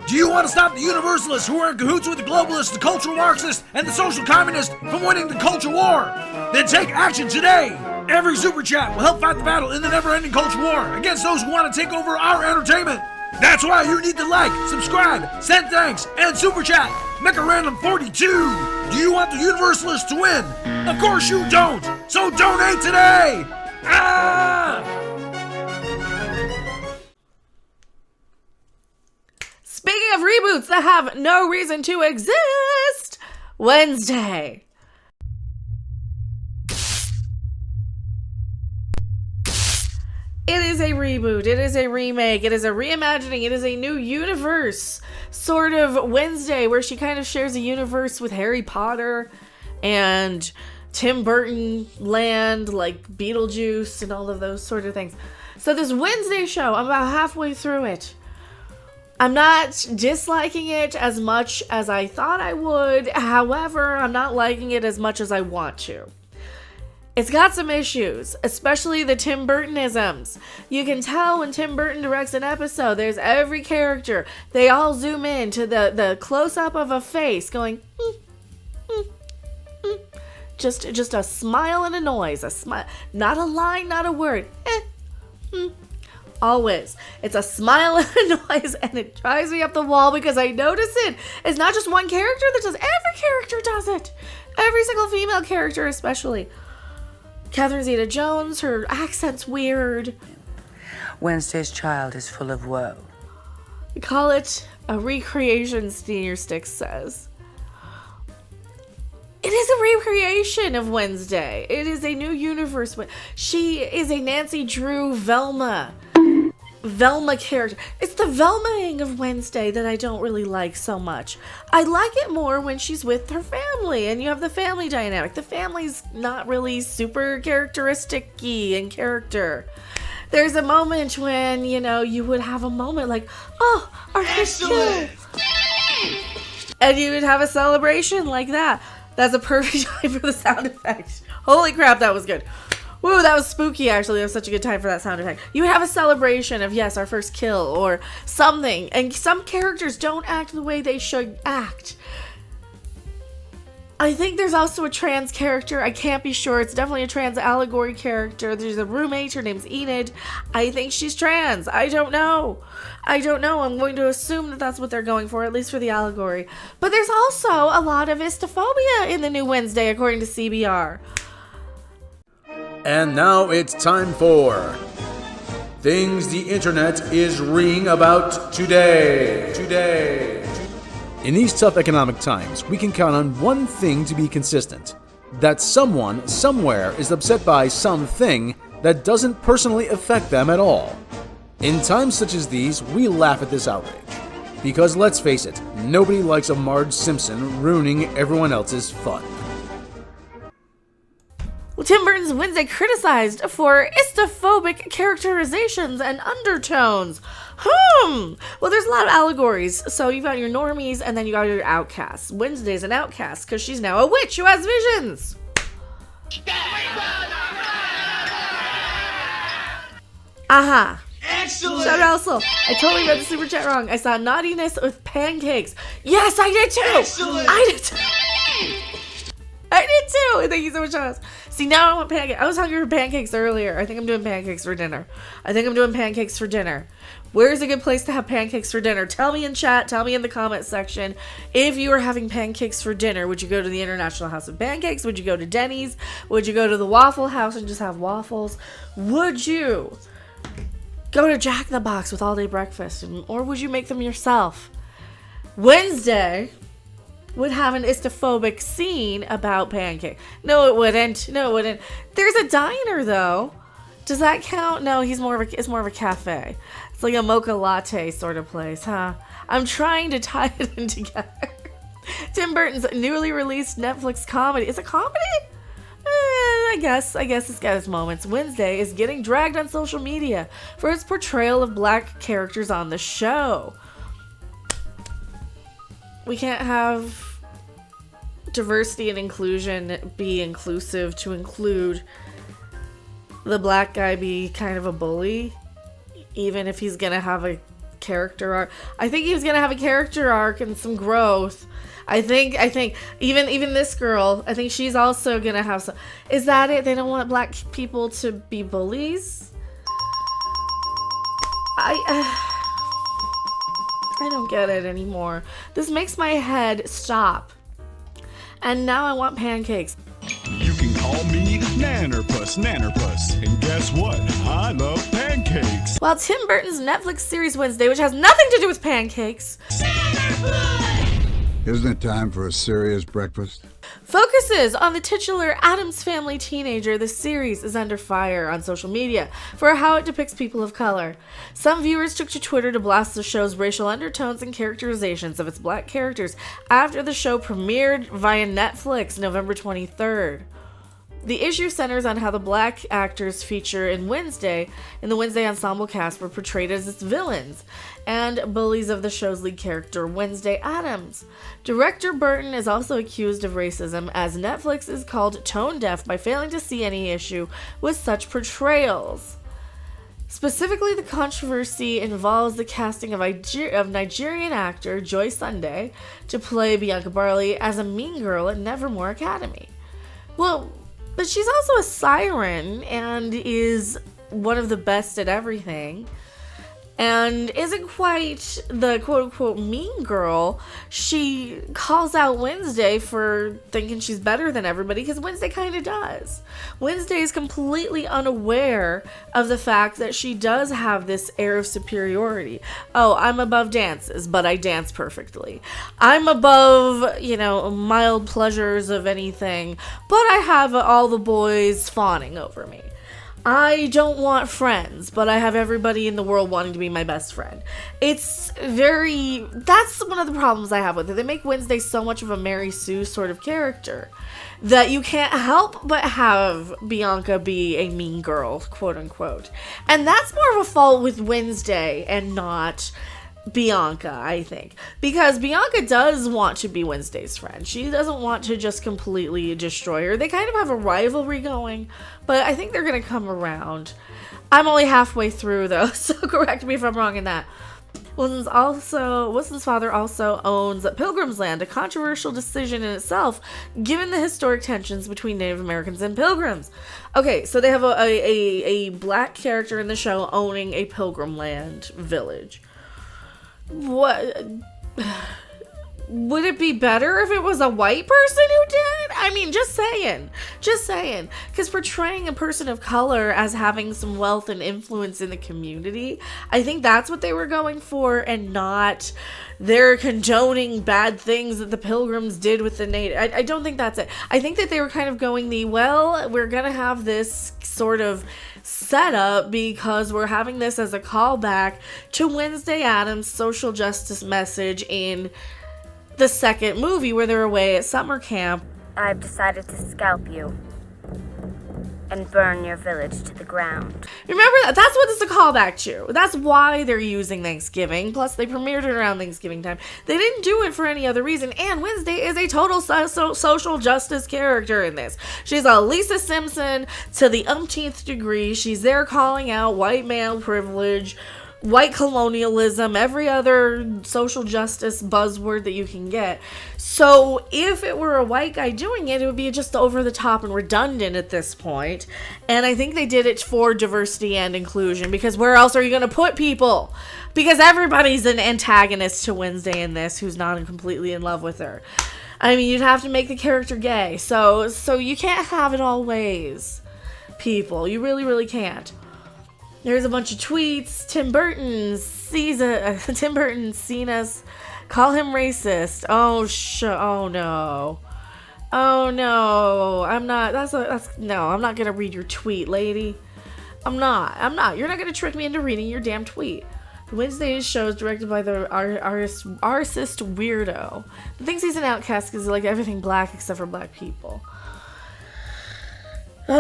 Do you want to stop the universalists who are in cahoots with the globalists, the cultural Marxists, and the social communists from winning the culture war? Then take action today! Every super chat will help fight the battle in the never-ending culture war against those who want to take over our entertainment. That's why you need to like, subscribe, send thanks, and super chat. Make a random 42. Do you want the universalists to win? Of course you don't. So donate today. Speaking of reboots that have no reason to exist, Wednesday. It is a reboot, it is a remake, it is a reimagining, it is a new universe. Sort of Wednesday, where she kind of shares a universe with Harry Potter and Tim Burton land, like Beetlejuice and all of those sort of things. So this Wednesday show, I'm about halfway through it. I'm not disliking it as much as I thought I would. However, I'm not liking it as much as I want to. It's got some issues, especially the Tim Burtonisms. You can tell when Tim Burton directs an episode, there's every character. They all zoom in to the close-up of a face going, Just a smile and a noise. A smile, not a line, not a word. Always. It's a smile and a noise, and it drives me up the wall because I notice it. It's not just one character that does it. Every character does it. Every single female character especially. Catherine Zeta-Jones, her accent's weird. Wednesday's child is full of woe. We call it a recreation, Senior Sticks says. It is a recreation of Wednesday. It is a new universe. She is a Nancy Drew Velma character. It's the Velmaing of Wednesday that I don't really like so much. I like it more when she's with her family and you have the family dynamic. The family's not really super characteristic-y in character. There's a moment when, you would have a moment like, oh, our first kill. And you would have a celebration like that. That's a perfect time for the sound effect. Holy crap, that was good. Woo, that was spooky, actually. That was such a good time for that sound effect. You would have a celebration of, yes, our first kill or something. And some characters don't act the way they should act. I think there's also a trans character. I can't be sure. It's definitely a trans allegory character. There's a roommate. Her name's Enid. I think she's trans. I don't know. I'm going to assume that that's what they're going for, at least for the allegory. But there's also a lot of Istaphobe in the new Wednesday, according to CBR. And now it's time for things the internet is reading about today. In these tough economic times, we can count on one thing to be consistent. That someone, somewhere, is upset by something that doesn't personally affect them at all. In times such as these, we laugh at this outrage. Because let's face it, nobody likes a Marge Simpson ruining everyone else's fun. Well, Tim Burton's Wednesday criticized for istaphobic characterizations and undertones. Well, there's a lot of allegories. So you've got your normies and then you got your outcasts. Wednesday's an outcast because she's now a witch who has visions. Aha. Excellent! Shout out Russell. I totally read the super chat wrong. I saw naughtiness with pancakes. Yes, I did too! Excellent! I did too! Thank you so much, Charles. See, now I want pancakes. I was hungry for pancakes earlier. I think I'm doing pancakes for dinner. Where's a good place to have pancakes for dinner? Tell me in chat. Tell me in the comment section. If you were having pancakes for dinner, would you go to the International House of Pancakes? Would you go to Denny's? Would you go to the Waffle House and just have waffles? Would you go to Jack in the Box with all-day breakfast? Or would you make them yourself? Wednesday would have an istaphobic scene about pancake. No, it wouldn't. There's a diner, though. Does that count? No, it's more of a cafe. It's like a mocha latte sort of place, huh? I'm trying to tie it in together. Tim Burton's newly released Netflix comedy. Is it comedy? I guess it's got its moments. Wednesday is getting dragged on social media for its portrayal of black characters on the show. We can't have diversity and inclusion be inclusive to include the black guy be kind of a bully, even if he's gonna have a character arc. I think he's gonna have a character arc and some growth. I think even this girl, I think she's also gonna have some. Is that it? They don't want black people to be bullies? I don't get it anymore. This makes my head stop. And now I want pancakes. You can call me Nannerpuss, and guess what? I love pancakes. While Tim Burton's Netflix series Wednesday, which has nothing to do with pancakes, Isn't it time for a serious breakfast? focuses on the titular Addams family teenager, the series is under fire on social media for how it depicts people of color. Some viewers took to Twitter to blast the show's racial undertones and characterizations of its black characters after the show premiered via Netflix November 23rd. The issue centers on how the black actors featured in the Wednesday ensemble cast were portrayed as its villains and bullies of the show's lead character, Wednesday Addams. Director Burton is also accused of racism, as Netflix is called tone deaf by failing to see any issue with such portrayals. Specifically, the controversy involves the casting of Nigerian actor Joy Sunday to play Bianca Barley as a mean girl at Nevermore Academy. Well, but she's also a siren and is one of the best at everything and isn't quite the quote-unquote mean girl. She calls out Wednesday for thinking she's better than everybody, because Wednesday kind of does. Wednesday is completely unaware of the fact that she does have this air of superiority. Oh, I'm above dances, but I dance perfectly. I'm above, mild pleasures of anything, but I have all the boys fawning over me. I don't want friends, but I have everybody in the world wanting to be my best friend. That's one of the problems I have with it. They make Wednesday so much of a Mary Sue sort of character that you can't help but have Bianca be a mean girl, quote unquote. And that's more of a fault with Wednesday and not Bianca, I think, because Bianca does want to be Wednesday's friend. She doesn't want to just completely destroy her. They kind of have a rivalry going, but I think they're going to come around. I'm only halfway through though, so correct me if I'm wrong in that. Wilson's father also owns Pilgrim's Land, a controversial decision in itself, given the historic tensions between Native Americans and Pilgrims. Okay, so they have a black character in the show owning a Pilgrim Land village. What would it be better if it was a white person who did? I mean, just saying, because portraying a person of color as having some wealth and influence in the community, I think that's what they were going for, and not they're condoning bad things that the Pilgrims did with the native. I don't think that's it. I think that they were kind of going we're gonna have this sort of setup because we're having this as a callback to Wednesday Addams' social justice message in the second movie where they're away at summer camp. I've decided to scalp you and burn your village to the ground. Remember that? That's what it's a callback to. That's why they're using Thanksgiving. Plus, they premiered it around Thanksgiving time. They didn't do it for any other reason. And Wednesday is a total social justice character in this. She's a Lisa Simpson to the umpteenth degree. She's there calling out white male privilege, white colonialism, every other social justice buzzword that you can get. So if it were a white guy doing it, it would be just over the top and redundant at this point. And I think they did it for diversity and inclusion, because where else are you going to put people? Because everybody's an antagonist to Wednesday in this who's not completely in love with her. I mean, you'd have to make the character gay. So you can't have it all ways, people. You really, really can't. There's a bunch of tweets. Tim Burton seen us call him racist. Oh no. Oh no. I'm not gonna read your tweet, lady. I'm not. You're not gonna trick me into reading your damn tweet. The Wednesday show is directed by the artist weirdo. He thinks he's an outcast because he likes everything black except for black people. Don't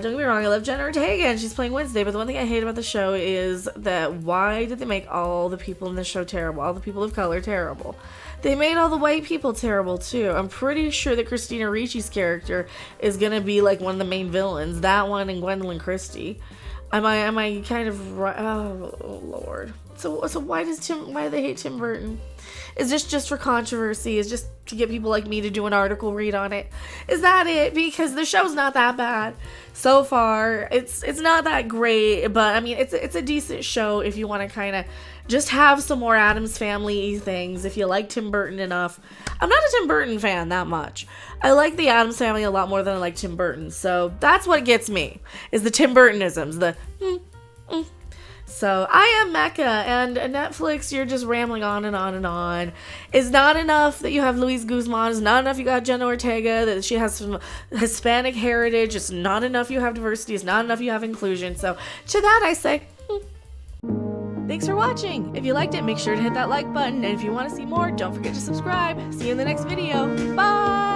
get me wrong, I love Jenna Ortega and she's playing Wednesday, but the one thing I hate about the show is that why did they make all the people in the show terrible? All the people of color terrible. They made all the white people terrible too. I'm pretty sure that Christina Ricci's character is gonna be like one of the main villains. That one and Gwendolyn Christie. Am I kind of right? Oh Lord. So why do they hate Tim Burton? Is this just for controversy? Is just to get people like me to do an article read on it? Is that it? Because the show's not that bad so far. It's not that great, but I mean it's a decent show if you want to kind of just have some more Addams Family things. If you like Tim Burton enough. I'm not a Tim Burton fan that much. I like the Addams Family a lot more than I like Tim Burton. So that's what gets me, is the Tim Burtonisms, the So I am Mecca, and Netflix, you're just rambling on and on and on. It's not enough that you have Luis Guzman. It's not enough you got Jenna Ortega, that she has some Hispanic heritage. It's not enough you have diversity. It's not enough you have inclusion. So to that I say, Thanks for watching. If you liked it, make sure to hit that like button. And if you want to see more, don't forget to subscribe. See you in the next video. Bye!